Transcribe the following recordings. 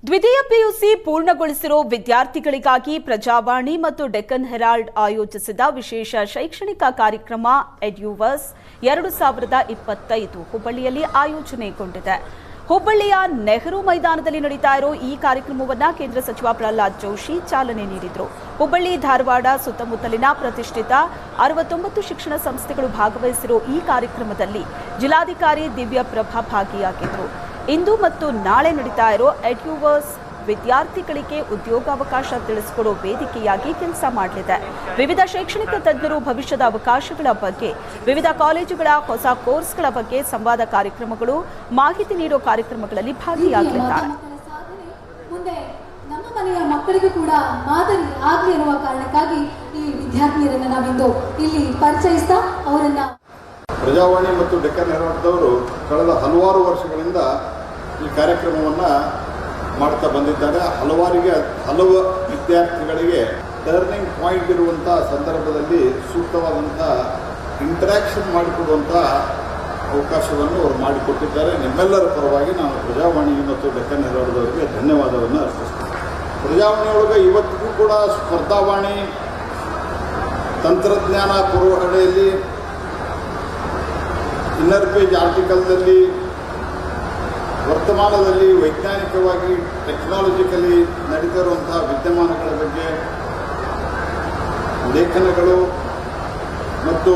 ದ್ವಿತೀಯ ಪಿಯುಸಿ ಪೂರ್ಣಗೊಳಿಸಿರೋ ವಿದ್ಯಾರ್ಥಿಗಳಿಗಾಗಿ ಪ್ರಜಾವಾಣಿ ಮತ್ತು ಡೆಕ್ಕನ್ ಹೆರಾಲ್ಡ್ ಆಯೋಜಿಸಿದ ವಿಶೇಷ ಶೈಕ್ಷಣಿಕ ಕಾರ್ಯಕ್ರಮ ಎಡ್ಯುವರ್ಸ್ 2025 ಹುಬ್ಬಳ್ಳಿಯಲ್ಲಿ ಆಯೋಜನೆಗೊಂಡಿದೆ. ಹುಬ್ಬಳ್ಳಿಯ ನೆಹರು ಮೈದಾನದಲ್ಲಿ ನಡೀತಾ ಇರೋ ಈ ಕಾರ್ಯಕ್ರಮವನ್ನು ಕೇಂದ್ರ ಸಚಿವ ಪ್ರಹ್ಲಾದ್ ಜೋಶಿ ಚಾಲನೆ ನೀಡಿದರು. ಹುಬ್ಬಳ್ಳಿ, ಧಾರವಾಡ ಸುತ್ತಮುತ್ತಲಿನ ಪ್ರತಿಷ್ಠಿತ 69 ಶಿಕ್ಷಣ ಸಂಸ್ಥೆಗಳು ಭಾಗವಹಿಸಿರೋ ಈ ಕಾರ್ಯಕ್ರಮದಲ್ಲಿ ಜಿಲ್ಲಾಧಿಕಾರಿ ದಿವ್ಯ ಪ್ರಭಾ ಭಾಗಿಯಾಗಿದ್ದರು. ಇಂದು ಮತ್ತು ನಾಳೆ ನಡೀತಾ ಇರೋ ಎಡ್ಯುವರ್ಸ್ ವಿದ್ಯಾರ್ಥಿಗಳಿಗೆ ಉದ್ಯೋಗಾವಕಾಶ ತಿಳಿಸಿಕೊಡೋ ವೇದಿಕೆಯಾಗಿ ಕೆಲಸ ಮಾಡಲಿದೆ. ವಿವಿಧ ಶೈಕ್ಷಣಿಕ ತಜ್ಞರು ಭವಿಷ್ಯದ ಅವಕಾಶಗಳ ಬಗ್ಗೆ, ವಿವಿಧ ಕಾಲೇಜುಗಳ ಹೊಸ ಕೋರ್ಸ್ಗಳ ಬಗ್ಗೆ ಸಂವಾದ ಕಾರ್ಯಕ್ರಮಗಳು, ಮಾಹಿತಿ ನೀಡೋ ಕಾರ್ಯಕ್ರಮಗಳಲ್ಲಿ ಭಾಗಿಯಾಗಲಿದ್ದಾರೆ. ನಮ್ಮ ಮನೆಯ ಮಕ್ಕಳಿಗೂ ಕೂಡ ಮಾದರಿ ಆಗಲಿ ಎನ್ನುವ ಕಾರಣಕ್ಕಾಗಿ ಈ ವಿದ್ಯಾರ್ಥಿಯರನ್ನ ನಾವಿಂದು ಇಲ್ಲಿ ಪರಿಚಯಿಸ್ತಾ ಅವರನ್ನ ಪ್ರಜಾವಾಣಿ ಮತ್ತು ಡೆಕ್ಕನ್ ಹೆರಾಲ್ಡ್ದವರು ಕಳೆದ ಹಲವಾರು ವರ್ಷಗಳಿಂದ ಈ ಕಾರ್ಯಕ್ರಮವನ್ನು ಮಾಡ್ತಾ ಬಂದಿದ್ದಾರೆ. ಹಲವು ವಿದ್ಯಾರ್ಥಿಗಳಿಗೆ ಟರ್ನಿಂಗ್ ಪಾಯಿಂಟ್ ಇರುವಂಥ ಸಂದರ್ಭದಲ್ಲಿ ಸೂಕ್ತವಾದಂಥ ಇಂಟರಾಕ್ಷನ್ ಮಾಡಿಕೊಡುವಂಥ ಅವಕಾಶವನ್ನು ಅವರು ಮಾಡಿಕೊಟ್ಟಿದ್ದಾರೆ. ನಿಮ್ಮೆಲ್ಲರ ಪರವಾಗಿ ನಾನು ಪ್ರಜಾವಾಣಿ ಮತ್ತು ಡೆಕ್ಕನ್ ಹೆರಾಲ್ಡ್ದವರಿಗೆ ಧನ್ಯವಾದವನ್ನು ಅರ್ಪಿಸ್ತೇನೆ. ಪ್ರಜಾವಾಣಿಯೊಳಗೆ ಇವತ್ತಿಗೂ ಕೂಡ ಸ್ಪರ್ಧಾವಾಣಿ, ತಂತ್ರಜ್ಞಾನ ಪೂರ್ವಹಣೆಯಲ್ಲಿ, ಇನ್ನರ್ ಪೇಜ್ ಆರ್ಟಿಕಲ್ನಲ್ಲಿ, ವರ್ತಮಾನದಲ್ಲಿ ವೈಜ್ಞಾನಿಕವಾಗಿ ಟೆಕ್ನಾಲಜಿಕಲಿ ನಡೀತಾ ಇರುವಂತಹ ವಿದ್ಯಮಾನಗಳ ಬಗ್ಗೆ ಲೇಖನಗಳು ಮತ್ತು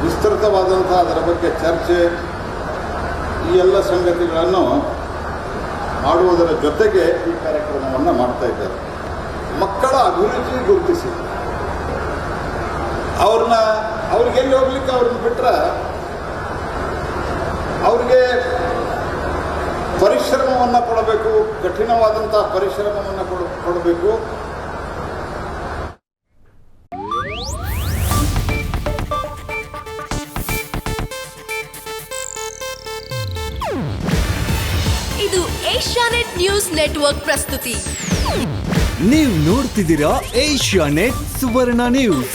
ವಿಸ್ತೃತವಾದಂತಹ ಅದರ ಬಗ್ಗೆ ಚರ್ಚೆ, ಈ ಎಲ್ಲ ಸಂಗತಿಗಳನ್ನು ಮಾಡುವುದರ ಜೊತೆಗೆ ಈ ಕಾರ್ಯಕ್ರಮವನ್ನು ಮಾಡ್ತಾ ಇದ್ದಾರೆ. ಮಕ್ಕಳ ಅಭಿರುಚಿ ಗುರುತಿಸಿ ಅವ್ರಿಗೆ ಎಲ್ಲಿ ಹೋಗ್ಲಿಕ್ಕೆ ಅವ್ರನ್ನ ಬಿಟ್ಟರೆ ಅವ್ರಿಗೆ ಪರಿಶ್ರಮವನ್ನು ಕೊಡಬೇಕು, ಕಠಿಣವಾದಂಥ ಪರಿಶ್ರಮವನ್ನು ಕೊಡಬೇಕು. ಇದು ಏಷ್ಯಾನೆಟ್ ನ್ಯೂಸ್ ನೆಟ್ವರ್ಕ್ ಪ್ರಸ್ತುತಿ. ನೀವು ನೋಡ್ತಿದ್ದೀರಾ ಏಷ್ಯಾನೆಟ್ ಸುವರ್ಣ ನ್ಯೂಸ್.